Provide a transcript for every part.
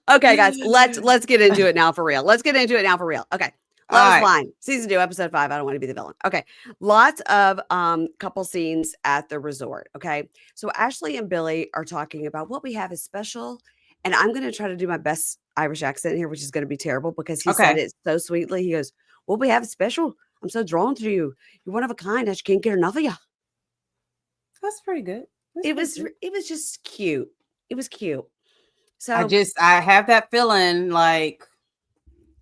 Okay, guys, let's get into it now for real. Let's get into it now for real. Okay. All Love is right. Blind, season 2, episode 5. I don't want to be the villain. Okay. Lots of couple scenes at the resort. Okay. So Ashleigh and Billy are talking about what we have is special. And I'm gonna try to do my best Irish accent here, which is gonna be terrible because he said Okay. it so sweetly. He goes, "What we have is special. I'm so drawn to you. You're one of a kind. I just can't get enough of you." That's pretty good. That's pretty good. It was just cute. It was cute. So I have that feeling like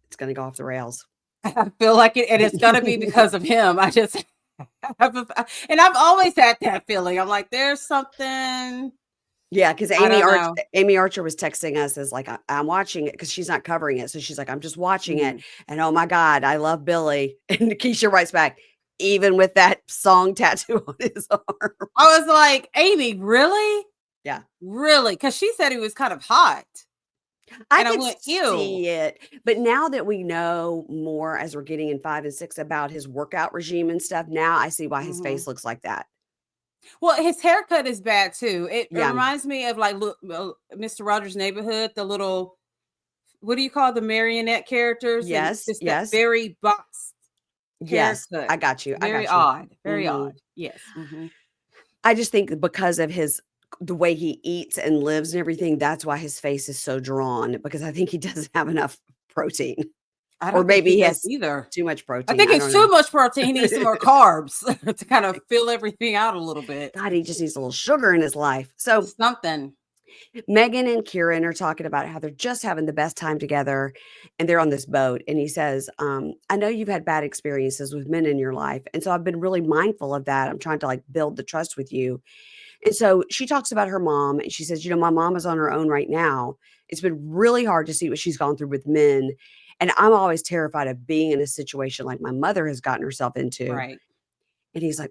it's gonna go off the rails. I feel like it, and it's gonna be because of him. I just and I've always had that feeling. I'm like, there's something. Yeah, because I don't know. Amy Archer was texting us as like, I'm watching it because she's not covering it. So she's like, I'm just watching it. And oh my God, I love Billy. And Keisha writes back, even with that song tattoo on his arm. I was like, Amy, really? Yeah. Really? Because she said he was kind of hot. I could see it. But now that we know more as we're getting in 5 and 6 about his workout regime and stuff, now I see why his face looks like that. Well, his haircut is bad too. It reminds me of like Mr. Rogers' Neighborhood, the little, what do you call the marionette characters? Yes, yes. Very boxed. Yes, haircut. I got you. Very odd. Very odd. Yes. I just think because of the way he eats and lives and everything, that's why his face is so drawn, because I think he doesn't have enough protein. Or maybe he has either too much protein. I think it's too much protein. He needs some more carbs to kind of fill everything out a little bit. God, he just needs a little sugar in his life. So something. Megan and Kieran are talking about how they're just having the best time together and they're on this boat. And he says, I know you've had bad experiences with men in your life. And so I've been really mindful of that. I'm trying to like build the trust with you. And so she talks about her mom and she says, my mom is on her own right now. It's been really hard to see what she's gone through with men. And I'm always terrified of being in a situation like my mother has gotten herself into. Right. And he's like,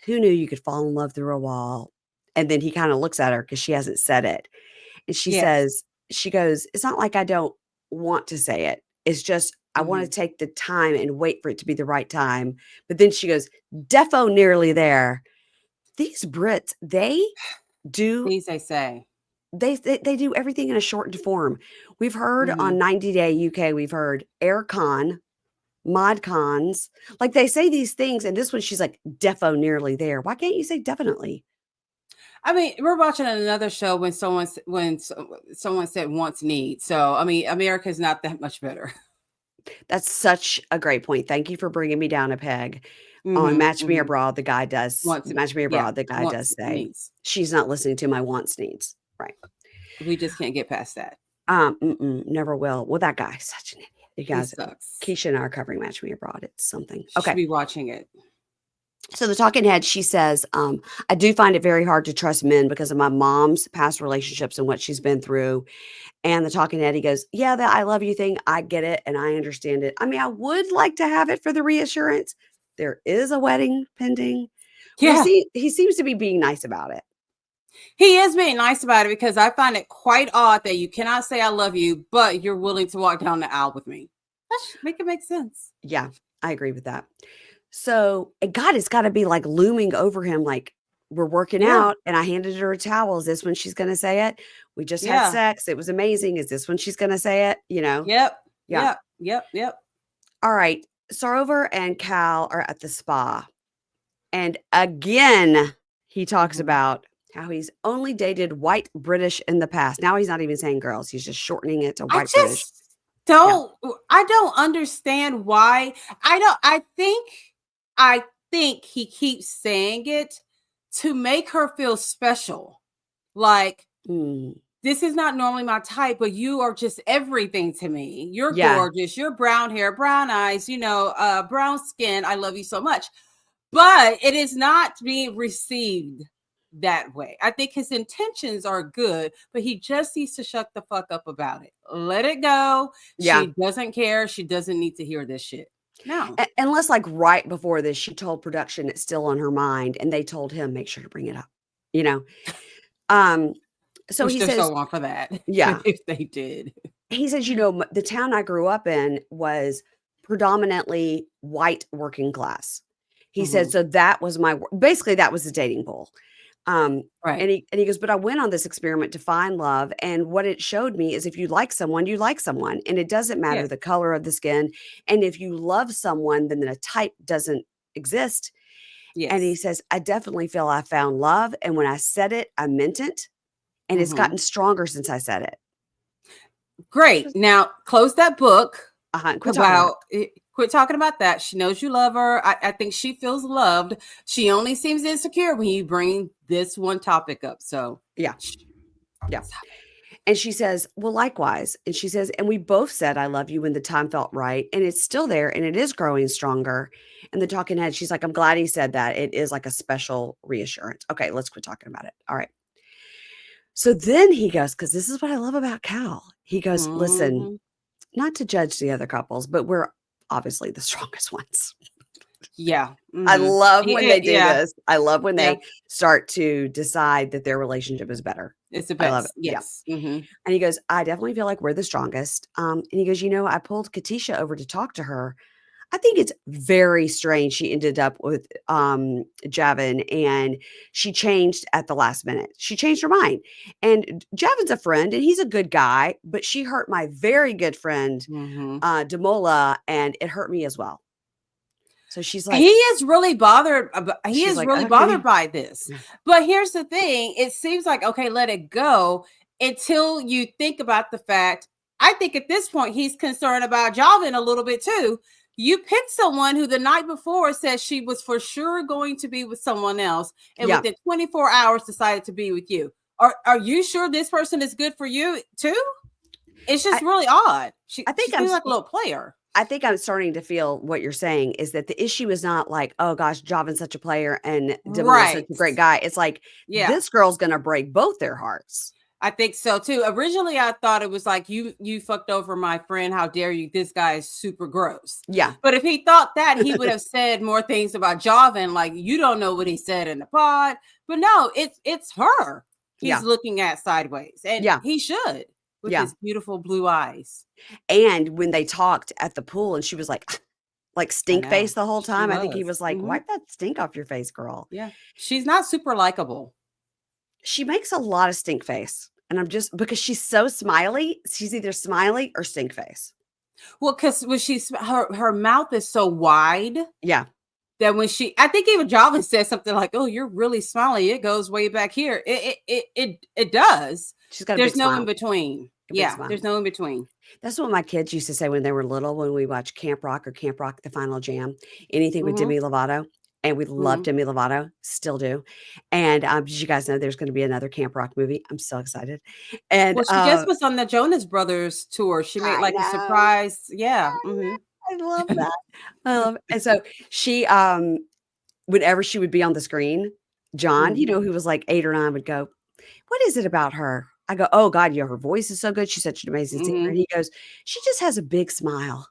who knew you could fall in love through a wall? And then he kind of looks at her because she hasn't said it. And she says, she goes, it's not like I don't want to say it. It's just, I want to take the time and wait for it to be the right time. But then she goes, defo nearly there. These Brits, they do. These they say. They do everything in a shortened form. We've heard on 90 Day UK, we've heard aircon, modcons. Like they say these things. And this one, she's like, defo nearly there. Why can't you say definitely? I mean, we're watching another show when someone said wants need. So, I mean, America's not that much better. That's such a great point. Thank you for bringing me down a peg. On Match Me Abroad, the guy does. Match Me Abroad, the guy does say, needs. She's not listening to my wants needs. Right. We just can't get past that. Never will. Well, that guy's such an idiot. You guys, Keisha and I are covering Match Me Abroad. It's something. Okay. Should be watching it. So the talking head, she says, I do find it very hard to trust men because of my mom's past relationships and what she's been through. And the talking head, he goes, yeah, that I love you thing. I get it. And I understand it. I mean, I would like to have it for the reassurance. There is a wedding pending. Yeah. He seems to be being nice about it. He is being nice about it because I find it quite odd that you cannot say I love you, but you're willing to walk down the aisle with me. That should make it make sense. Yeah, I agree with that. So, God, it's got to be like looming over him. Like we're working out and I handed her a towel. Is this when she's going to say it? We just had sex. It was amazing. Is this when she's going to say it? You know? Yep. All right. Sarover and Kal are at the spa. And again, he talks about how he's only dated white British in the past. Now he's not even saying girls. He's just shortening it to white British. I don't understand why. I think he keeps saying it to make her feel special. Like, this is not normally my type, but you are just everything to me. You're gorgeous. You're brown hair, brown eyes, brown skin. I love you so much. But it is not being received that way. I think his intentions are good, but he just needs to shut the fuck up about it. Let it go. Yeah. She doesn't care. She doesn't need to hear this shit. No. Unless like right before this, she told production it's still on her mind and they told him, make sure to bring it up, So Which he says, so on for that. Yeah. If they did. He says, the town I grew up in was predominantly white working class. He said, so that was basically that was the dating pool. And Right. he goes, "But I went on this experiment to find love, and what it showed me is if you like someone, you like someone, and it doesn't matter Yes. the color of the skin, and if you love someone, then the type doesn't exist." And he Yes. says, "I definitely feel I found love, and when I said it, I meant it, and it's Mhm. gotten stronger since I said it." Great. Now close that book Quit talking about it. about it. Quit talking about that. She knows you love her. I think she feels loved. She only seems insecure when you bring this one topic up. So, Yeah, shh, yeah. stop. And she says, "Well, likewise." And she says, "And we both said I love you when the time felt right, and it's still there, and it is growing stronger." And the talking head, she's like, "I'm glad he said that. It is like a special reassurance." Okay, let's quit talking about it. All right. So then he goes, because this is what I love about Cal. He goes, "Listen, Mhm. not to judge the other couples, but we're obviously the strongest ones." Yeah. I Mhm. love when they do Yeah. this. I love when Yeah. they start to decide that their relationship is better. It's the I love it. best. Yeah. Yes. Mhm. And he goes, "I definitely feel like we're the strongest." And he goes, I pulled Katisha over to talk to her. I think it's very strange she ended up with Javen and she changed at the last minute. She changed her mind. And Javen's a friend and he's a good guy, but she hurt my very good friend, Mhm. Demola, and it hurt me as well. So He is really bothered he she's is like, really bothered "Okay." by this. But here's the thing, it seems like, okay, let it go until you think about the fact I think at this point he's concerned about Javin a little bit too. You picked someone who the night before said she was for sure going to be with someone else, and Yeah. within 24 hours decided to be with you. Are you sure this person is good for you too? It's just I, really odd. I She think seems like a little player. I think I'm starting to feel what you're saying is that the issue is not like, "Oh gosh, Javin's such a player and Demola's such Right. a great guy." It's like Yeah. this girl's gonna break both their hearts. I think so too. Originally, I thought it was like you fucked over my friend. How dare you? This guy is super gross. Yeah. But if he thought that, he would have said more things about Javan. Like you don't know what he said in the pod. But no, it's her he's Yeah. looking at sideways, and Yeah. he should with Yeah. his beautiful blue eyes. And when they talked at the pool and she was like I stink face know the whole she time, I think he was. was like, "Wipe that stink off your face, girl." Yeah, she's not super likable. She makes a lot of stink face. And I'm just because she's so smiley, she's either smiley or stink face. Well, because when she's her mouth is so wide Yeah. that when I think even Javan said something like, "Oh, you're really smiling. It goes way back here." It does. She's got a big There's no in smile. between. A big Yeah, smile. there's no in between. That's what my kids used to say when they were little when we watched Camp Rock or Camp Rock the Final Jam, anything with Mhm, Demi Lovato, and we love mhm. Demi Lovato, still do, and, did you guys know there's gonna be another Camp Rock movie? I'm so excited, and, Well, she just was on the Jonas Brothers tour. She made I like a know, surprise. Yeah. Mhm. I love that. I love it, and so she, whenever she would be on the screen, John, Mhm, who was like 8 or 9 would go, "What is it about her?" I go, "Oh god, her voice is so good, she's such an amazing singer," and mhm. he goes, "She just has a big smile."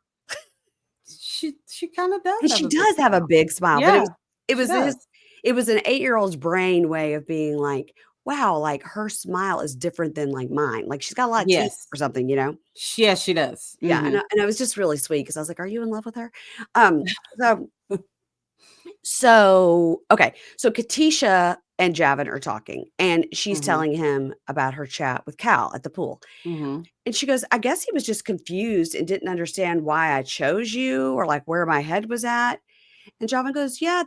She kind of does And have she a big does have a smile. big smile, but Yeah, it she was does. his it was an 8-year-old's brain way of being like, "Wow, like, her smile is different than, like, mine." Like, she's got a lot of teeth Yes. or something, you know? Yes, she does. Yeah, Mhm. and I was just really sweet because I was like, "Are you in love with her?" Um, so okay, so Katisha and Javen are talking, and she's Mhm, telling him about her chat with Cal at the pool, mhm. and she goes, "I guess he was just confused and didn't understand why I chose you or, like, where my head was at." And Javan goes, yeah,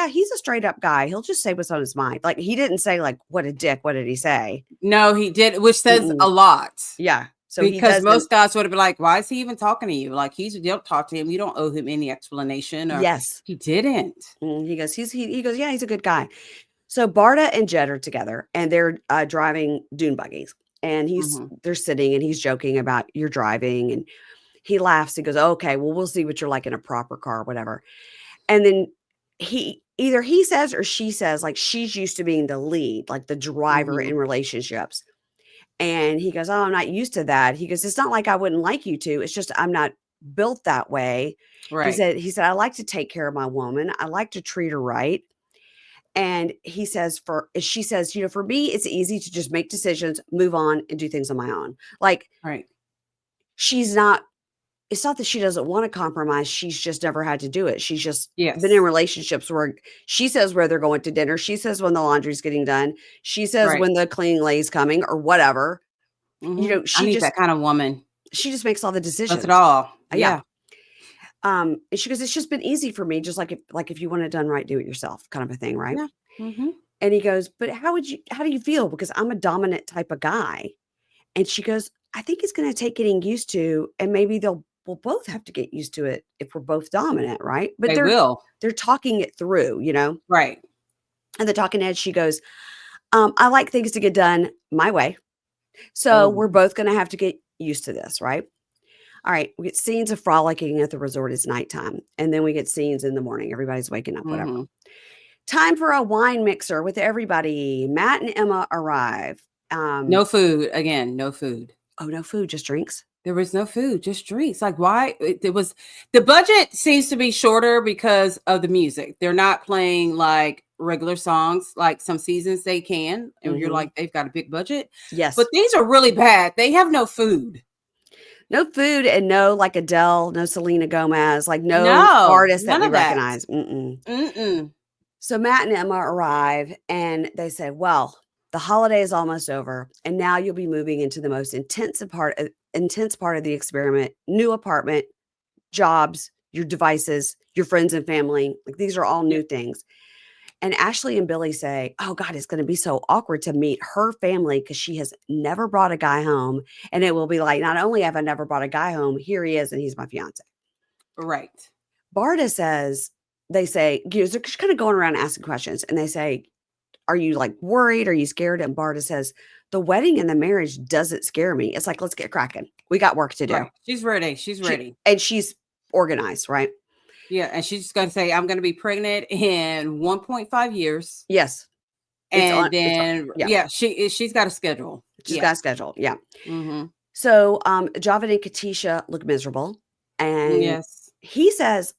he's a straight up guy. He'll just say what's on his mind." Like, he didn't say, like, "What a dick. What did he say?" No, he did, which says a Mm-mm. lot. Yeah. So he Because doesn't. most guys would have been like, "Why is he even talking to you? Like, you don't talk to him. You don't owe him any explanation." Or Yes. he didn't. He goes, he goes, "Yeah, he's a good guy." So Barda and Jed are together and they're driving dune buggies. And Mhm. they're sitting and he's joking about you're driving. And he laughs. He goes, "Okay, well, we'll see what you're like in a proper car, whatever." And then either he says or she says, like, she's used to being the lead, like the driver in Mhm. relationships. And he goes, "Oh, I'm not used to that." He goes, "It's not like I wouldn't like you to. It's just I'm not built that way." Right. He said, "I like to take care of my woman. I like to treat her right." And he says, she says, "For me, it's easy to just make decisions, move on, and do things on my own." Like Right. she's not it's not that she doesn't want to compromise. She's just never had to do it. She's just been in Yes. relationships where she says where they're going to dinner. She says when the laundry's getting done. She says Right. when the cleaning lady's coming or whatever. I need that kind of woman. She just makes all the Does it decisions. all. Yeah. Yeah. And she goes, it's just been easy for me. Just like if you want it done right, do it yourself kind of a thing. Right. Yeah. Mm-hmm. And he goes, but how do you feel? Because I'm a dominant type of guy. And she goes, I think it's going to take getting used to, and maybe we'll both have to get used to it if we're both dominant, right? But They will. they're talking it through, Right. And the talking head, she goes, I like things to get done my way. So Oh, we're both going to have to get used to this, right? All right. We get scenes of frolicking at the resort. It's nighttime. And then we get scenes in the morning. Everybody's waking up, whatever. mm-hmm. Time for a wine mixer with everybody. Matt and Emma arrive. No food. Again, no food. Oh, no food, just drinks. There was no food, just drinks. Like, why? The budget seems to be shorter because of the music. They're not playing like regular songs like some seasons they can. And you're like, they've got a big budget. Yes. But these are really bad. They have no food. No food and no like Adele, no Selena Gomez, like no artist that we recognize. So Matt and Emma arrive and they say, well, the holiday is almost over. And now you'll be moving into the most intense part of the experiment, new apartment, jobs, your devices, your friends and family. Like these are all new things. And Ashleigh and Billy say, oh God, it's going to be so awkward to meet her family because she has never brought a guy home. And it will be like, not only have I never brought a guy home, here he is and he's my fiance. Right. Bardha says, they say, they're just kind of going around asking questions. And they say, are you like worried? Are you scared? And Bardha says, the wedding and the marriage doesn't scare me. It's like, let's get cracking. We got work to do. Right. She's ready. She's ready. And she's organized, right? Yeah. And she's just going to say, I'm going to be pregnant in 1.5 years. Yes. And she's got a schedule. She's got a schedule. Yeah. Mm-hmm. So Javen and Katisha look miserable. And he says,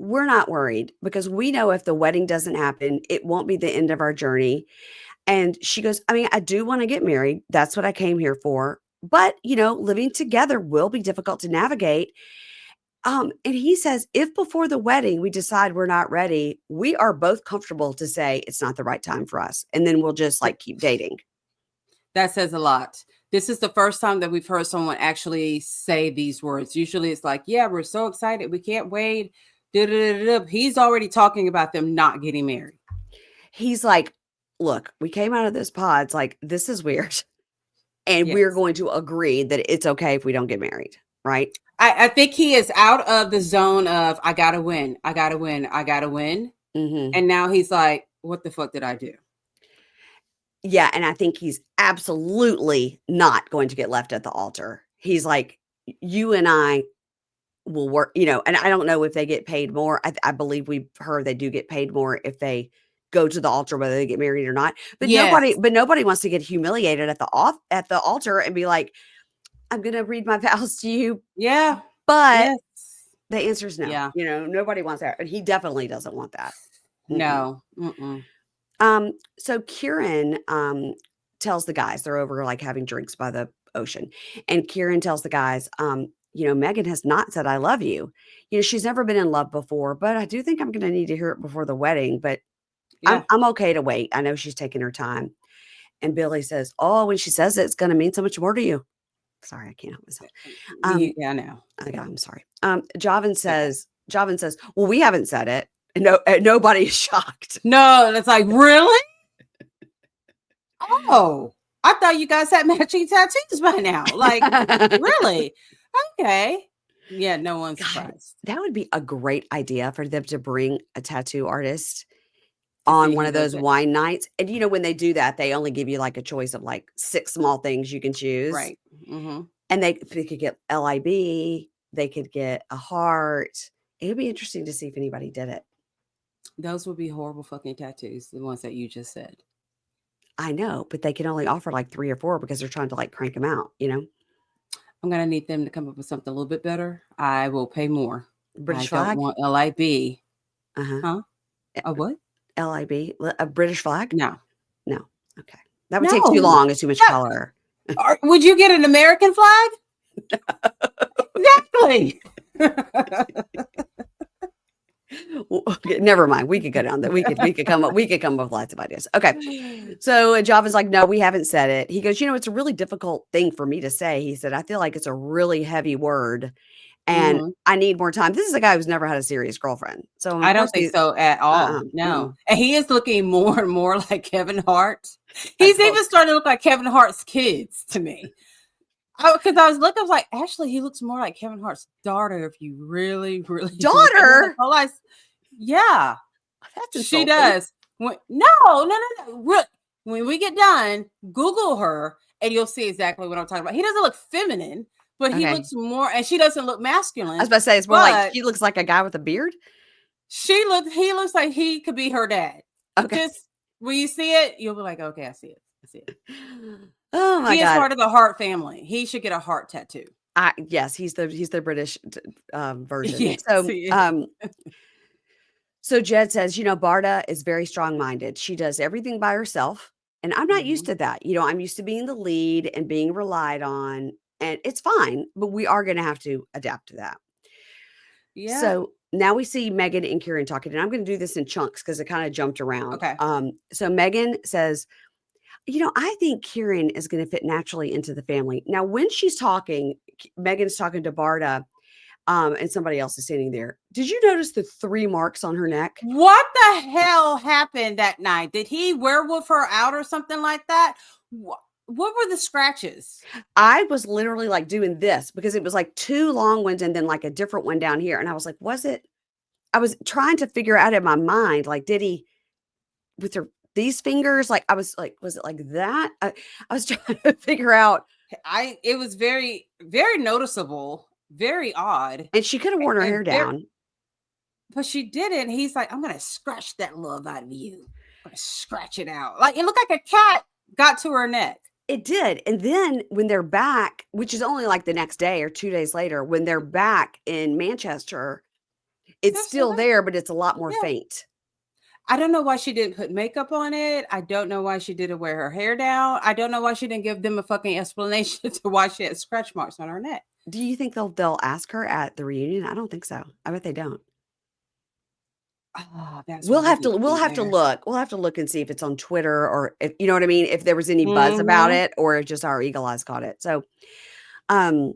we're not worried because we know if the wedding doesn't happen, it won't be the end of our journey. And she goes, I mean, I do want to get married. That's what I came here for. But, living together will be difficult to navigate. And he says, if before the wedding we decide we're not ready, we are both comfortable to say it's not the right time for us. And then we'll just like keep dating. That says a lot. This is the first time that we've heard someone actually say these words. Usually it's like, yeah, we're so excited. We can't wait. He's already talking about them not getting married. He's like, look, we came out of this pod. It's like, this is weird. And we're going to agree that it's okay if we don't get married. Right. I think he is out of the zone of, I got to win. I got to win. I got to win. Mm-hmm. And now he's like, what the fuck did I do? Yeah. And I think he's absolutely not going to get left at the altar. He's like, you and I will work, and I don't know if they get paid more. I believe we've heard they do get paid more if they go to the altar, whether they get married or not. But nobody wants to get humiliated at the altar and be like, I'm going to read my vows to you. Yeah. But the answer is no. Yeah. Nobody wants that. And he definitely doesn't want that. No. So Kieran tells the guys, they're over like having drinks by the ocean. And Kieran tells the guys, Megan has not said, I love you. She's never been in love before, but I do think I'm going to need to hear it before the wedding, but I'm okay to wait. I know she's taking her time. And Billy says, oh, when she says it, it's going to mean so much more to you. Sorry, I can't help myself. Yeah, I know. I'm sorry. Javen says, well, we haven't said it. No, nobody is shocked. No, it's like, really? Oh, I thought you guys had matching tattoos by now. Like, really? Okay. Yeah, no one's surprised. That would be a great idea for them to bring a tattoo artist on one of those wine nights. And when they do that, they only give you like a choice of like 6 small things you can choose. Right. Mm-hmm. And they could get LIB, they could get a heart. It'd be interesting to see if anybody did it. Those would be horrible fucking tattoos, the ones that you just said. I know, but they can only offer like 3 or 4 because they're trying to like crank them out, I'm going to need them to come up with something a little bit better. I will pay more. British I flag? don't want LIB. Uh-huh. Huh? A what? LIB? A British flag? No. Okay. That would take too long. It's too much color. Would you get an American flag? That's Ashley. Okay, never mind. We could go down that. We could come up with lots of ideas. Okay. So Javen's like, no, we haven't said it. He goes, it's a really difficult thing for me to say. He said, I feel like it's a really heavy word and Mhm. I need more time. This is a guy who's never had a serious girlfriend. So I of don't course think so at all. No. And he is looking more and more like Kevin Hart. I He's told even starting to look like Kevin Hart's kids to me. Because I was looking, I was like, actually, he looks more like Kevin Hart's daughter if you really, really look at him. daughter. Yeah, That's she insulting. does. No. When we get done, Google her and you'll see exactly what I'm talking about. He doesn't look feminine, but he Okay. looks more, and she doesn't look I masculine. was about to say it's more like But she looks like a guy with a beard. he looks like he could be her dad. Okay. Just when you see it, you'll be like, okay, I see it. Oh my He is God. part of the Hart family. He should get a heart tattoo. Yes, he's the British version. Yes, So he is. so Jed says, Bardha is very strong-minded. She does everything by herself. And I'm not used Mhm. to that. I'm used to being the lead and being relied on. And it's fine, but we are going to have to adapt to that. Yeah. So now we see Megan and Kieran talking, and I'm going to do this in chunks because it kind of jumped around. Okay. So Megan says, I think Kieran is going to fit naturally into the family. Now, when she's talking, Megan's talking to Bardha, and somebody else is standing there. Did you notice the 3 marks on her neck? What the hell happened that night? Did he werewolf her out or something like that? What were the scratches? I was literally like doing this because it was like 2 long ones and then like a different one down here. And I was like, I was trying to figure out in my mind, like, did he with these fingers? Like, I was like, was it like that? I was trying to figure out. It was very, very noticeable, very odd. And she could have worn her And hair down. but she didn't. He's like, I'm gonna scratch that love out of you. I'm gonna scratch it out. Like it looked like a cat got to her neck. It did. And then when they're back, which is only like the next day or 2 days later, when they're back in Manchester, it's They're still still there, but it's a lot more Yeah. faint. I don't know why she didn't put makeup on it. I don't know why she didn't wear her hair down. I don't know why she didn't give them a fucking explanation to why she had scratch marks on her neck. Do you think they'll ask her at the reunion? I don't think so. I bet they don't. Oh, that's We'll why we have to need to we'll be have to there. look. We'll have to look and see if it's on Twitter or if you know what I mean, if there was any buzz about Mhm. it or if just our eagle eyes caught it. So, um,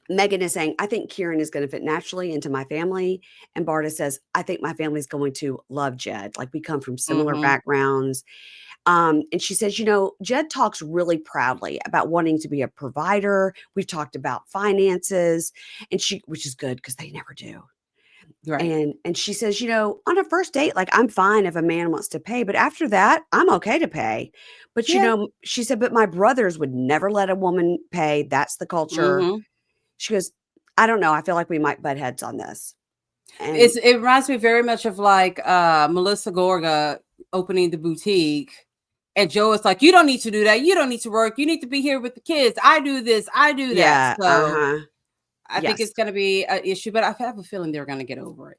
Megan is saying, I think Kieran is going to fit naturally into my family. And Bardha says, I think my family's going to love Jed. Like we come from similar Mhm. backgrounds. And she says, Jed talks really proudly about wanting to be a provider. We've talked about finances, which is good because they never do. Right. And she says, on a first date, like I'm fine if a man wants to pay, but after that, I'm okay to pay. But Yeah. she said, but my brothers would never let a woman pay. That's the culture. Mhm. She goes, I don't know. I feel like we might butt heads on this. And It reminds me very much of like Melissa Gorga opening the boutique. And Joe is like, you don't need to do that. You don't need to work. You need to be here with the kids. I do this. I do that. yeah, So I think yes, it's going to be an issue, but I have a feeling they're going to get over it.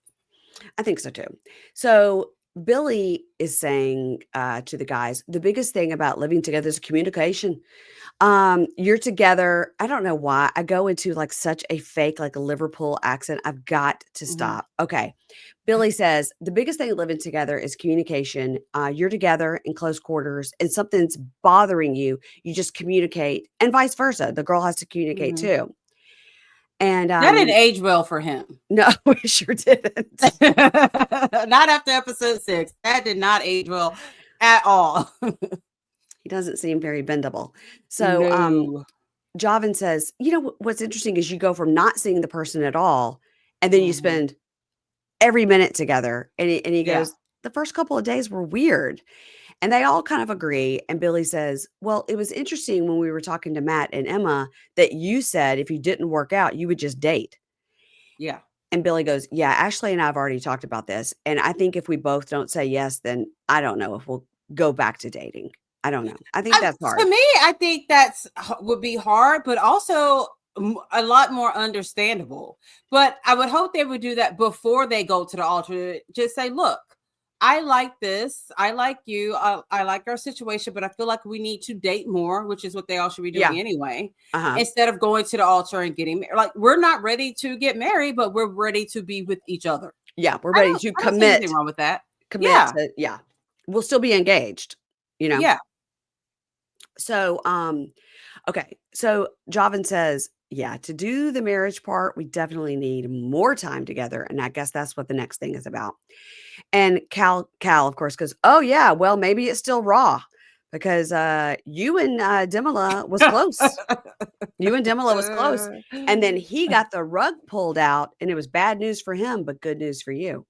I think so too. So Billy is saying to the guys, the biggest thing about living together is communication. You're together. I don't know why I go into like such a fake, like a Liverpool accent. I've got to Mhm. stop. Okay. Billy says the biggest thing living together is communication. You're together in close quarters and something's bothering you. You just communicate and vice versa. The girl has to communicate Mhm. too. And That didn't age well for him. no, we sure didn't. Not after episode 6. That did not age well at all. He doesn't seem very bendable. So No. Javen says, what's interesting is you go from not seeing the person at all, and then you Mhm. spend every minute together. And he Yeah. goes, the first couple of days were weird. And they all kind of agree. And Billy says, well, it was interesting when we were talking to Matt and Emma that you said if you didn't work out, you would just date. Yeah. And Billy goes, yeah, Ashleigh and I have already talked about this. And I think if we both don't say yes, then I don't know if we'll go back to dating. I don't know. I think that's To hard. me, I think would be hard, but also a lot more understandable. But I would hope they would do that before they go to the altar. Just say, look, I like this. I like you. I like our situation, but I feel like we need to date more, which is what they all should be Yeah. doing anyway, Uh-huh. instead of going to the altar and getting married. Like, we're not ready to get married, but we're ready to be with each other. Yeah, we're ready to I don't see anything wrong with that. Yeah. yeah. We'll still be engaged, you know? Yeah. So, okay. So Javen says, yeah, to do the marriage part, we definitely need more time together. And I guess that's what the next thing is about. And Cal, of course, goes, oh yeah, well, maybe it's still raw because you and Demola was close. You and Demola was close. And then he got the rug pulled out, and it was bad news for him, but good news for you.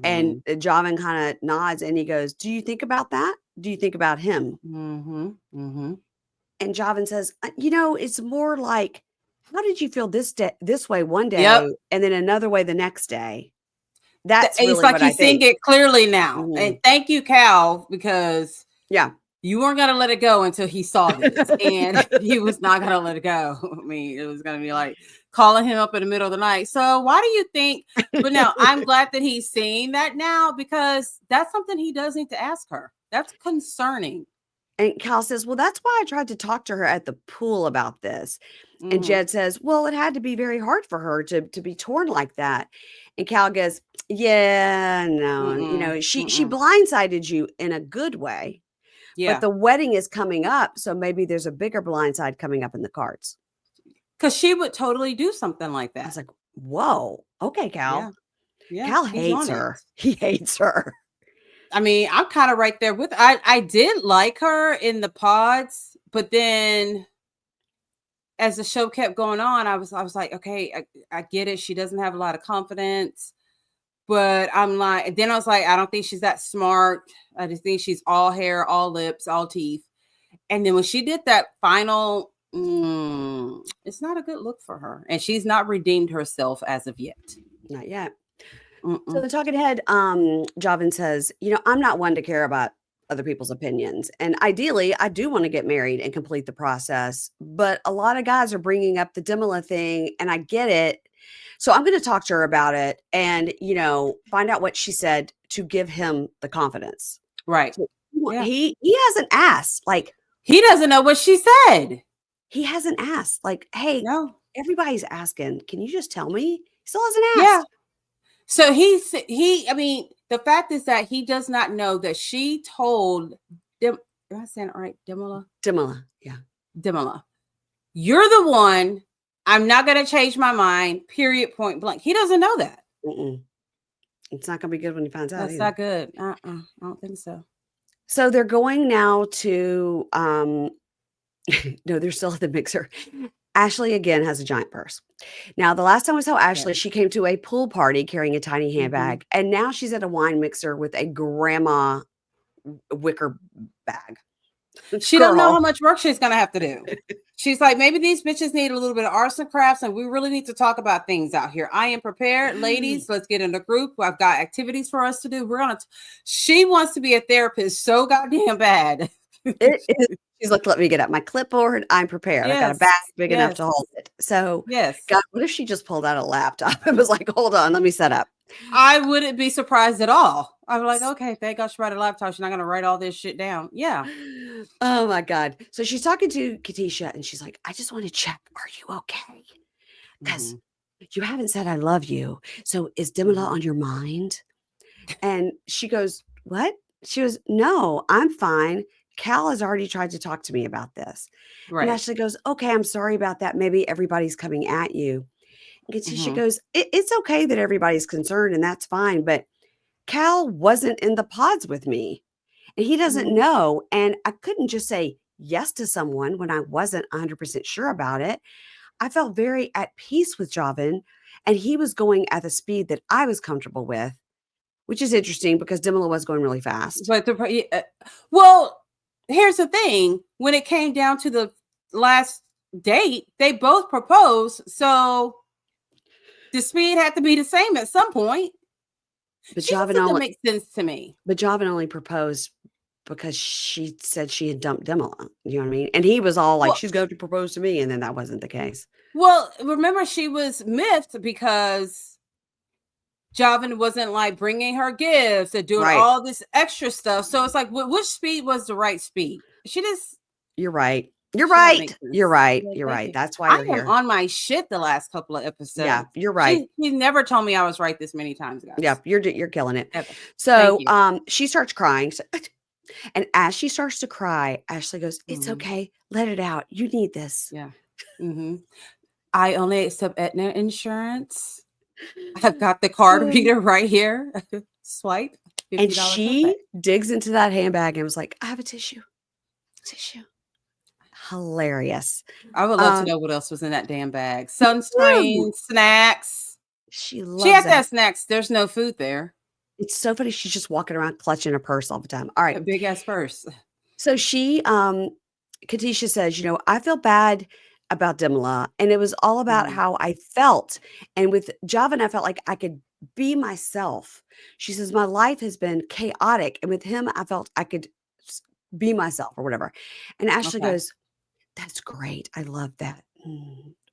And Mm, Javen kind of nods and he goes, do you think about that? Do you think about him? mhm, mhm. And Javen says, it's more like, how did you feel this way one Yep. day and then another way the next day? That's It's really like what I he's seeing think. it clearly now. And Mhm. thank you, Cal, because Yeah. you weren't gonna let it go until he saw this, and he was not gonna let it go. I mean, it was gonna be like calling him up in the middle of the night. So why do you think? But now I'm glad that he's seeing that now, because that's something he does need to ask her. That's concerning. And Cal says, well, that's why I tried to talk to her at the pool about this. And Hmm. Jed says, well, it had to be very hard for her to be torn like that. And Cal goes, yeah, no, Mm-mm, she mm-mm. blindsided you in a good way, but Yeah, the wedding is coming up. So maybe there's a bigger blindside coming up in the cards. because she would totally do something like I was that. like, whoa, okay, Yeah, Cal. yeah, Cal he's hates on it. her. He hates her. I mean, I'm kind of right there with. I did like her in the pods, but then as the show kept going on, I was like, okay, I get it. She doesn't have a lot of confidence, but I'm like, then I was like, I don't think she's that smart. I just think she's all hair, all lips, all teeth. And then when she did that final, it's not a good look for her, and she's not redeemed herself as of yet. Not yet. So Mm-mm. the talking head, Javan says, I'm not one to care about other people's opinions. And ideally, I do want to get married and complete the process. But a lot of guys are bringing up the Demola thing, and I get it. So I'm going to talk to her about it and, find out what she said to give him the confidence. Right? So Yeah. he hasn't asked, like, He doesn't know what she said. he hasn't asked, like, hey, No. everybody's asking. Can you just tell me? He still hasn't Yeah. asked. So I mean, the fact is that he does not know that she told Dem am I saying it right? Demola. Yeah. Demola. You're the one. I'm not gonna change my mind. Period. Point blank. He doesn't know that. Mm-mm. It's not gonna be good when he finds out That's either. not good. I don't think so. So they're going now to no, they're still at the mixer. Ashleigh again has a giant purse. Now, the last time we saw Yeah. Ashleigh, she came to a pool party carrying a tiny Mhm. handbag, and now she's at a wine mixer with a grandma wicker bag. She don't know how Girl. much work she's gonna have to do. She's like, maybe these bitches need a little bit of arts and crafts, and we really need to talk about things out here. I am prepared, ladies. Let's get in a group. I've got activities for us to do. She wants to be a therapist so goddamn bad. It is. She's like, let me get out my clipboard. I'm prepared. I got a bag Yes, big enough yes, to hold it. So, yes. God, what if she just pulled out a laptop and was like, hold on, let me set up. I wouldn't be surprised at all. I'm like, okay, thank God she brought a laptop. She's not gonna write all this shit down. Yeah. Oh my God. So she's talking to Katisha and she's like, I just want to check. Are you okay? Because Mhm, you haven't said I love you. So is Demola mhm. on your mind? And she goes, what? She goes, no, I'm fine. Cal has already tried to talk to me about this. And Right. Ashley goes, okay, I'm sorry about that. Maybe everybody's coming at you. And Katisha Mhm, goes, it's okay that everybody's concerned and that's fine. But Cal wasn't in the pods with me. And he doesn't mhm. know. And I couldn't just say yes to someone when I wasn't 100% sure about it. I felt very at peace with Javan, and he was going at the speed that I was comfortable with, which is interesting because Demola was going really fast. But well, here's the thing. When it came down to the last date, they both proposed. So the speed had to be the same at some point. But She just Javan doesn't only make sense to me. but Javan only proposed because she said she had dumped Demola. You know what I mean? And he was all like, Well, she's going to propose to me. And then that wasn't the case. well, remember she was miffed because Javen wasn't like bringing her gifts and doing Right. all this extra stuff. So it's like, which speed was the right speed? She just, You're right. You're that makes right. You're sense. right. Yeah, You're thank right. you. That's why I you're am here. on my shit the last couple of Yeah, episodes. you're right. She never told me I was right this many times, Yeah, guys. you're killing it. Ever. Thank So, you. she starts crying. And as she starts to cry, Ashleigh goes, "It's Mhm. okay. Let it out. You need this." Yeah. Hmm. I only accept Aetna insurance. I've got the card Mm. reader right here. Swipe, And $50 copay. she digs into that handbag and was like, "I have a tissue. Tissue." Hilarious. I would love to Um, know what else was in that damn bag. Woo! Sunscreen, snacks. She She loves had to that. have snacks. There's no food there. It's so funny. She's just walking around clutching a purse all the time. All right. A big ass purse. So Katisha says, I feel bad about Demola, and it was all about Mhm. how I felt. And with Javan, I felt like I could be myself. She says, my life has been chaotic. And with him, I felt I could be myself or whatever. And Ashley Okay. goes, that's great. I love that.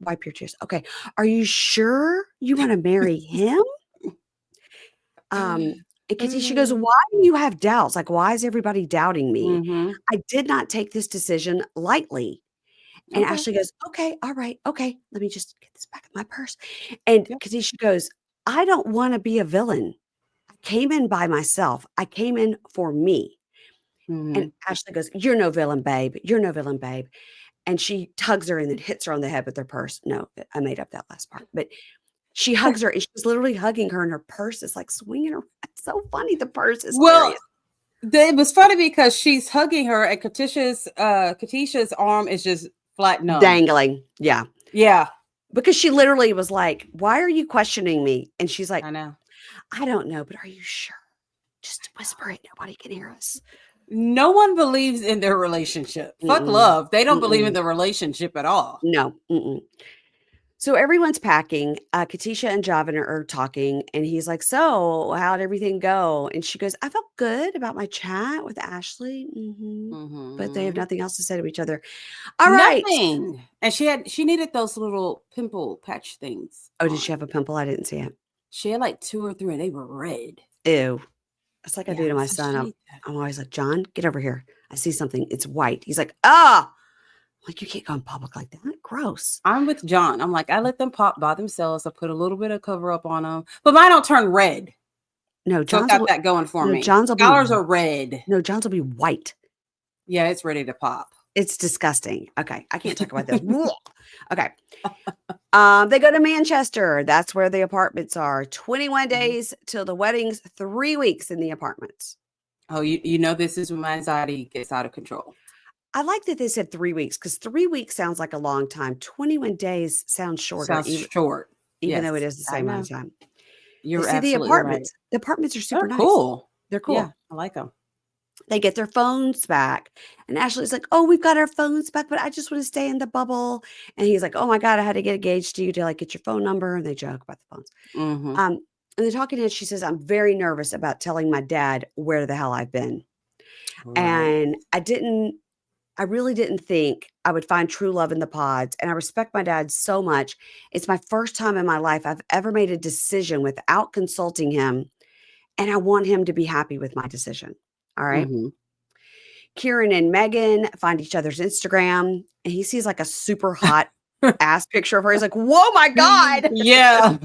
Wipe your tears. Okay. Are you sure you want to marry him? And Katisha goes, Mhm. why do you have doubts? Like, why is everybody doubting me? I did not take this decision lightly. And Okay. Ashley goes, okay, all right, okay. Let me just get this back in my purse. And Yep. Katisha goes, I don't want to be a villain. I came in by myself. I came in for me. And Mhm. Ashley goes, you're no villain, babe. You're no villain, babe. And she tugs her and then hits her on the head with her purse. No, I made up that last part. But she hugs her and she's literally hugging her and her purse is like swinging around. It's so funny. The purse is Well, hilarious. it was funny because she's hugging her and Katisha's arm is just flat numb. Dangling. Yeah. Yeah, Because she literally was like, why are you questioning me? And she's like, I know. I don't know, but are you sure? Just whisper it. Nobody can hear us. No one believes in their relationship. Fuck Mm-mm. love. They don't believe in Mm-mm. the relationship at all. No. Mm-mm. So everyone's packing. Katisha and Javan are talking, and he's like, "So, how'd everything go?" And she goes, "I felt good about my chat with Ashleigh, but they have Mhm. nothing else to say to each other." All right. Nothing. And she needed those little pimple patch things Oh, did she on. have a pimple? I didn't see it. She had like 2 or 3 and they were red. Ew. It's like I Yeah, do to my so son. she I'm, needs that. I'm always like, John, get over here. I see something. It's white. He's like, ah, like you can't go in public like that. Gross. I'm with John. I'm like, I let them pop by themselves. I put a little bit of cover up on them, but mine don't turn red. No, So it John's got will. that going for No, me. John's will be. Scholars are red. No, John's will be white. Yeah, it's ready to pop. It's disgusting. Okay, I can't talk about this. Okay. They go to Manchester. That's where the apartments are. 21 Mhm. days till the wedding's 3 weeks in the apartments. Oh, you know this is when my anxiety gets out of control. I like that they said 3 weeks because 3 weeks sounds like a long time. 21 days sounds shorter, Sounds short. even though it Yes, is the I same amount know. of time. They You're see the absolutely right. apartments. The apartments are They're super nice. cool. They're Yeah, cool. I like them. They get their phones back. And Ashley's like, oh, we've got our phones back, but I just want to stay in the bubble. And he's like, oh my God, I had to get engaged to you to like get your phone number. And they joke about the phones. Mhm. Um, and they're talking to her. She says, I'm very nervous about telling my dad where the hell I've been. Right. And I really didn't think I would find true love in the pods. And I respect my dad so much. It's my first time in my life I've ever made a decision without consulting him. And I want him to be happy with my decision. All right. Mhm. Kieran and Megan find each other's Instagram, and he sees like a super hot ass picture of her. He's like, whoa, my God. Yeah.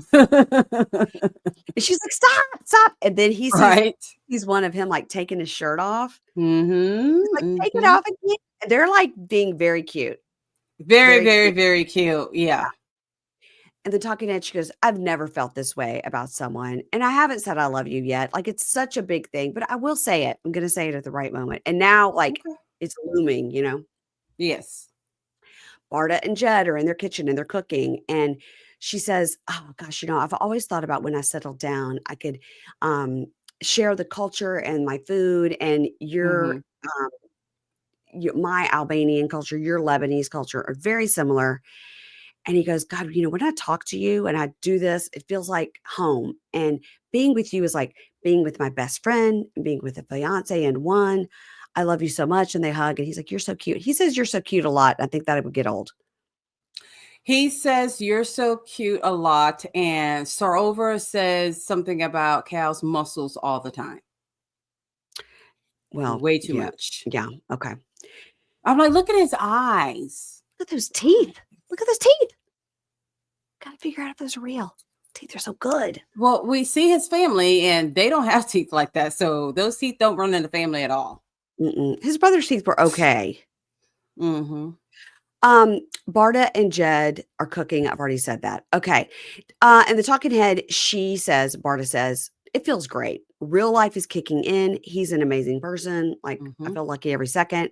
And she's like, stop, stop. And then Right. he's one of him like taking his shirt off. Mhm. He's like, take it Mhm. off again. And they're like being very cute. Very, Very very, cute. very cute. Yeah. And then talking to Ed, she goes, I've never felt this way about someone. And I haven't said I love you yet. Like it's such a big thing, but I will say it. I'm gonna say it at the right moment. And now like Okay. it's looming. Yes. Bardha and Jed are in their kitchen and they're cooking. And she says, oh gosh, I've always thought about when I settled down, I could um, share the culture and my food and Mhm. um, my Albanian culture, your Lebanese culture are very similar. And he goes, God, when I talk to you and I do this, it feels like home. And being with you is like being with my best friend and being with a fiance and one. I love you so much. And they hug. And he's like, you're so cute. He says, you're so cute a lot. I think that it would get old. He says you're so cute a lot, and Sarover says something about Cal's muscles all the time. Well, Way too yeah. much. Yeah. Okay. I'm like, look at his eyes. Look at those teeth. Look at those teeth. Gotta figure out if those are real. Teeth are so good. Well, we see his family, and they don't have teeth like that. So those teeth don't run in the family at all. His brother's teeth were okay. Mm-hmm. Bardha and Jed are cooking. I've already said that. Okay. And the talking head, Bardha says, it feels great. Real life is kicking in. He's an amazing person. Like, I Mm-hmm. feel lucky every second.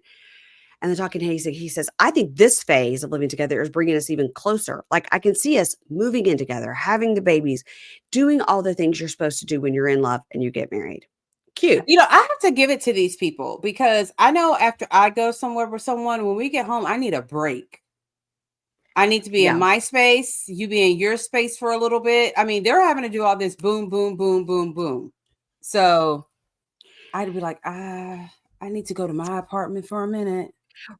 And the talking head, he says, I think this phase of living together is bringing us even closer. Like, I can see us moving in together, having the babies, doing all the things you're supposed to do when you're in love and you get married. Cute. I have to give it to these people because I know after I go somewhere with someone, when we get home, I need a break. I need to be in Yeah. my space, you be in your space for a little bit. I mean, they're having to do all this boom, boom, boom, boom, boom. So I'd be like, I need to go to my apartment for a minute.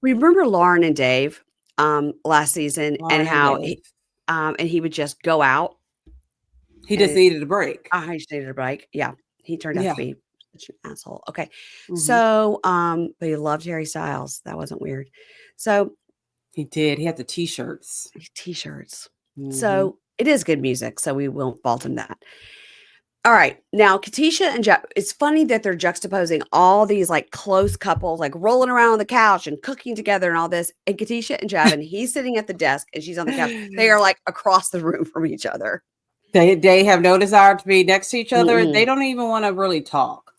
Remember Lauren and Dave last season and Lauren and how Dave. and he would just go out He just and needed a break. I just needed a break. Yeah. He turned out to Yeah. be such an asshole. Okay. Mm-hmm. So but he loved Harry Styles. That wasn't weird. So He did. He had the t-shirts. t-shirts. Mm-hmm. So it is good music. So we won't fault him that. All right. Now, Katisha and Jeff, it's funny that they're juxtaposing all these like close couples, like rolling around on the couch and cooking together and all this. And Katisha and Javen, he's sitting at the desk and she's on the couch. They are like across the room from each other. They have no desire to be next to each other. Mm-mm. They don't even want to really talk.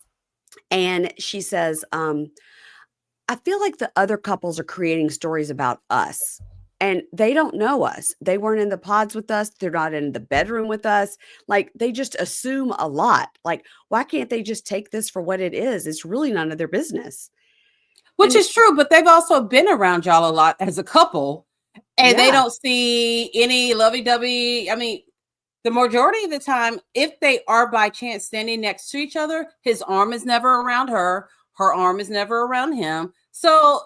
And she says, I feel like the other couples are creating stories about us. And they don't know us. They weren't in the pods with us. They're not in the bedroom with us. Like, they just assume a lot. Like, why can't they just take this for what it is? It's really none of their business. Which And is true, but they've also been around y'all a lot as a couple, and they yeah, don't see any lovey-dovey. I mean, the majority of the time, if they are by chance standing next to each other, his arm is never around her arm is never around him. So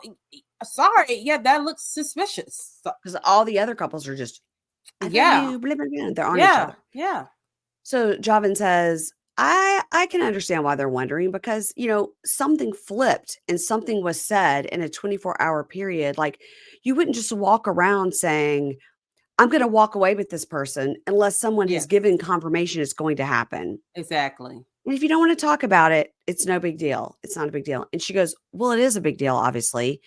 sorry, yeah, that looks suspicious. So, because all the other couples are just, I love yeah, you, blah, blah, blah. They're on each yeah, other. yeah. So Javan says, I can understand why they're wondering because, something flipped and something was said in a 24-hour period. Like, you wouldn't just walk around saying, I'm going to walk away with this person unless someone has Yes, given confirmation it's going to happen. exactly. And if you don't want to talk about it, it's no big deal. It's not a big deal. And she goes, well, it is a big deal, obviously.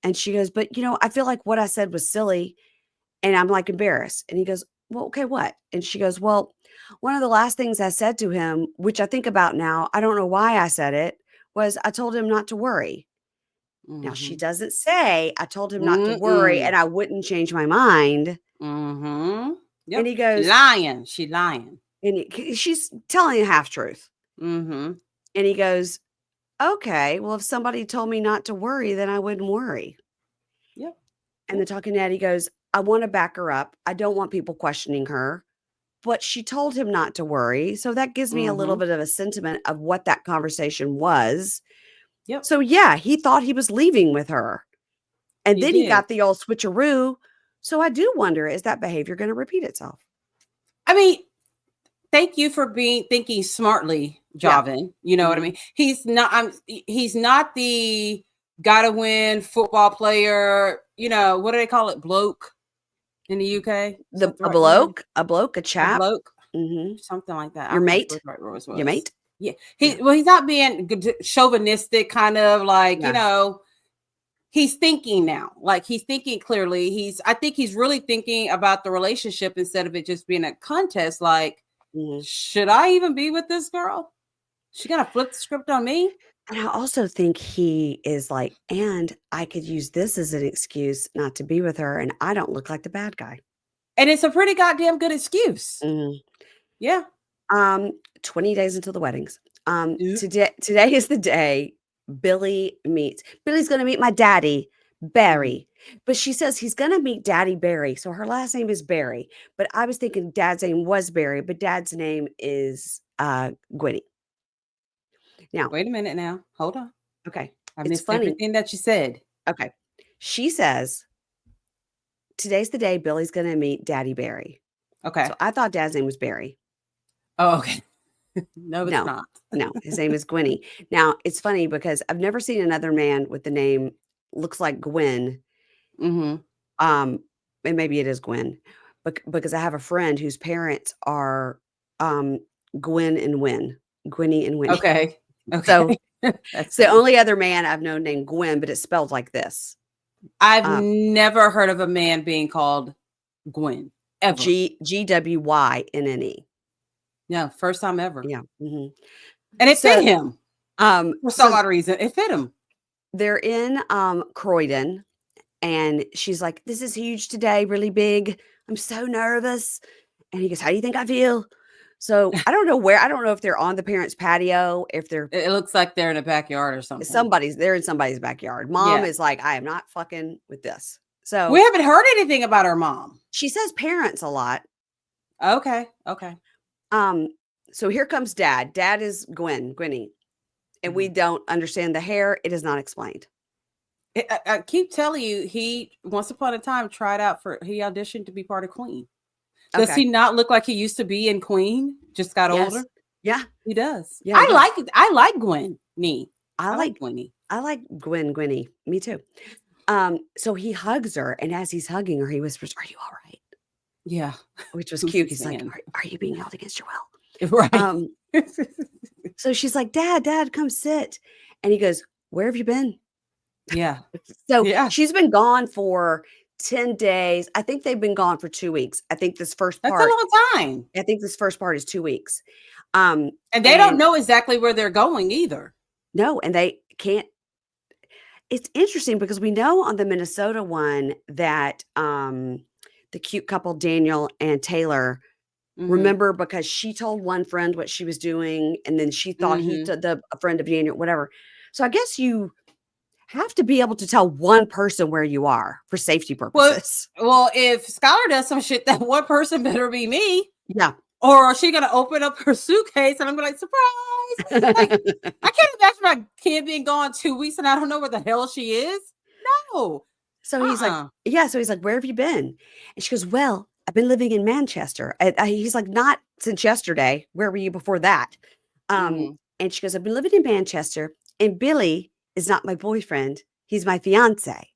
And she goes, but I feel like what I said was silly and I'm like embarrassed. And he goes, well, okay, what? And she goes, well, one of the last things I said to him, which I think about now, I don't know why I said it, was I told him not to worry. Now, she Mm-hmm. doesn't say I told him not to worry and Mm-mm. I wouldn't change my mind. Mm-hmm. And Yep. he goes, She lying. and she's telling a half truth. Mm-hmm. And he goes, okay, well, if somebody told me not to worry, then I wouldn't worry. Yep. And the talking head, he goes, I want to back her up. I don't want people questioning her. But she told him not to worry. So that gives me a little Mm-hmm. bit of a sentiment of what that conversation was. Yep. So yeah, he thought he was leaving with her. And He then he did. got the old switcheroo. So I do wonder, is that behavior going to repeat itself? I mean, thank you for thinking smartly, Yeah. Javen. You know what I mean? He's not the gotta win football player, what do they call it? Bloke in the UK? Is that the A right word? bloke, a A chap. bloke? Mm-hmm. Something like that. I Your don't know mate, what the right word your was. mate. Yeah. Yeah. He's not being chauvinistic, kind of like, Yeah. he's thinking now. Like, he's thinking clearly. I think he's really thinking about the relationship instead of it just being a contest. Like, should I even be with this girl? She gonna flip the script on me? And I also think he is like, and I could use this as an excuse not to be with her, and I don't look like the bad guy. And it's a pretty goddamn good excuse. Mm. Yeah. 20 days until the weddings. Yeah. Today is the day Billy's going to meet my daddy, Barry. But she says he's going to meet Daddy Barry. So her last name is Barry. But I was thinking dad's name was Barry, but dad's name is Gwynny. Now, Wait a minute now. Hold on. okay. I It's missed funny. everything that you said. Okay. She says today's the day Billy's going to meet Daddy Barry. Okay. So I thought Dad's name was Barry. Oh, okay. No, it's No, not. no, his name is Gwynny. Now, it's funny because I've never seen another man with the name looks like Gwen. Mm-hmm. And maybe it is Gwen, because I have a friend whose parents are Gwen and Win, Gwenny and Winnie. Okay. So Okay. it's the only other man I've known named Gwen, but it's spelled like this. I've never heard of a man being called Gwen ever. Gwynne. Yeah, first time ever. Yeah. And it fit him. For some odd reason, it fit him. They're in Croydon, and she's like, "This is huge today, really big. I'm so nervous." And he goes, "How do you think I feel?" So I don't know where. I don't know if they're on the parents' patio, if they're. It looks like they're in a backyard or something. They're in somebody's backyard. Mom is like, "I am not fucking with this." So we haven't heard anything about her mom. She says parents a lot. Okay. So here comes Dad. Dad is Gwenny. And we don't understand the hair. It is not explained. I keep telling you, he once upon a time he auditioned to be part of Queen. Does he not look like he used to be in Queen? Just got older? Yeah. He does. Yeah, I like it. I like Gwenny. I like Gwenny. I like Gwenny. Me too. So he hugs her, and as he's hugging her, he whispers, "Are you all right?" Yeah. Which was cute. He's like, are you being held against your will? Right. So she's like, Dad, come sit. And he goes, "Where have you been?" Yeah. So she's been gone for 10 days. I think they've been gone for 2 weeks. I think this first part. That's a long time. I think this first part is 2 weeks. And they don't know exactly where they're going either. No, and they can't. It's interesting because we know on the Minnesota one that the cute couple, Daniel and Taylor, remember, because she told one friend what she was doing, and then she thought he told a friend of Daniel, whatever. So I guess you have to be able to tell one person where you are for safety purposes. Well, if Skylar does some shit, that one person better be me. Yeah. Or is she gonna open up her suitcase and I'm gonna be like, surprise? Like, I can't imagine my kid being gone 2 weeks and I don't know where the hell she is. No. So he's like, so he's like, "Where have you been?" And she goes, "Well, I've been living in Manchester." He's like, "Not since yesterday. Where were you before that?" And she goes, "I've been living in Manchester, and Billy is not my boyfriend. He's my fiance."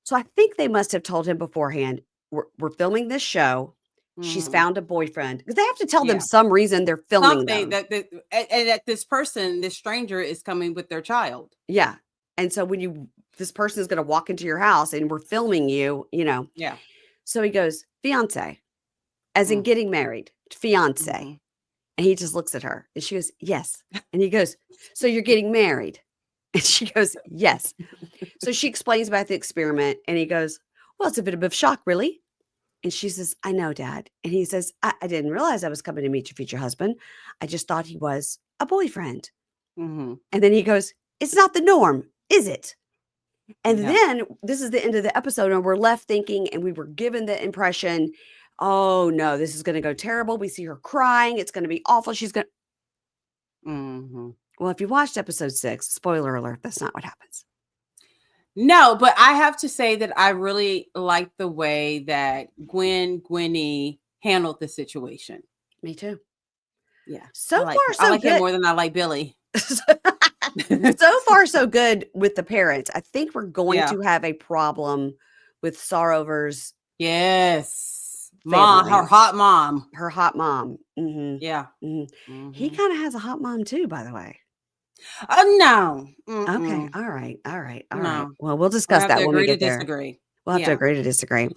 So I think they must have told him beforehand, we're filming this show. She's found a boyfriend, because they have to tell them some reason they're filming them. And that this person, this stranger, is coming with their child. Yeah. And so this person is going to walk into your house and we're filming you, Yeah. So he goes, "Fiance," as in getting married, fiance. And he just looks at her and she goes, "Yes." And he goes, "So you're getting married?" And she goes, "Yes." So she explains about the experiment and he goes, "Well, it's a bit of a shock, really." And she says, "I know, Dad." And he says, I didn't realize I was coming to meet your future husband. I just thought he was a boyfriend." And then he goes, "It's not the norm, is it?" And then this is the end of the episode, and we're left thinking, and we were given the impression, oh no, this is going to go terrible. We see her crying. It's going to be awful. She's going to. Well, if you watched episode 6, spoiler alert, that's not what happens. No, but I have to say that I really like the way that Gwenny handled the situation. Me too. Yeah. So far, so I like good. it more than I like Billy. So far, so good with the parents. I think we're going to have a problem with Sarover's. Yes. Family. Mom, her hot mom. Her hot mom. Yeah. He kind of has a hot mom too, by the way. No. Okay. All right. Well, we'll discuss that when we get there. Disagree. We'll have to agree to disagree.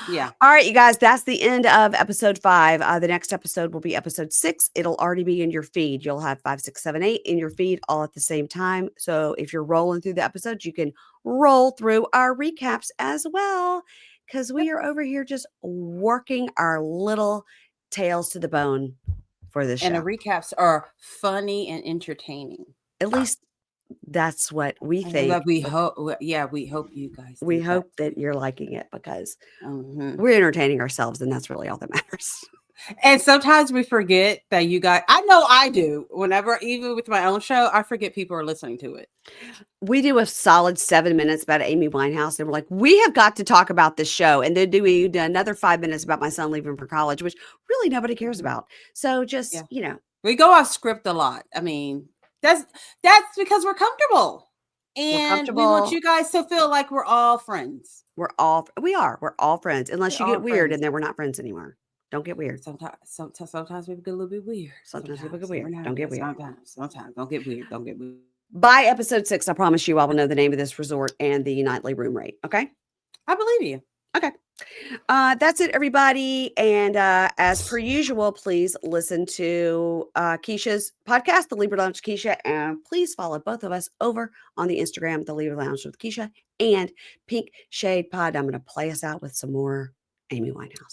Yeah. All right, you guys, that's the end of episode 5. The next episode will be episode 6. It'll already be in your feed. You'll have 5, 6, 7, 8 in your feed all at the same time. So if you're rolling through the episodes, you can roll through our recaps as well, because we are over here just working our little tails to the bone for this show. And the recaps are funny and entertaining. At least that's what we think. We hope. Yeah, we hope you guys. We hope that you're liking it, because we're entertaining ourselves, and that's really all that matters. And sometimes we forget that you guys, I know I do. Whenever, even with my own show, I forget people are listening to it. We do a solid 7 minutes about Amy Winehouse, and we're like, "We have got to talk about this show," and then we do another 5 minutes about my son leaving for college, which really nobody cares Mhm. about. So just, Yeah. We go off script a lot. I mean, that's that's because we're comfortable. we're And we want comfortable. you guys to feel like we're all friends. We're all friends, unless We're you get all weird, friends. and then we're not friends anymore. Don't get weird. Sometimes we get a little bit weird. Sometimes people get Sometimes, every weird. now Don't and get then. weird. Sometimes. Don't get weird. Don't get weird. By episode 6, I promise you I will know the name of this resort and the nightly room rate, okay? I believe you. Okay. That's it, everybody. And as per usual, please listen to Keisha's podcast, The Libra Lounge with Keisha, and please follow both of us over on the Instagram, The Libra Lounge with Keisha and Pink Shade Pod. I'm going to play us out with some more Amy Winehouse.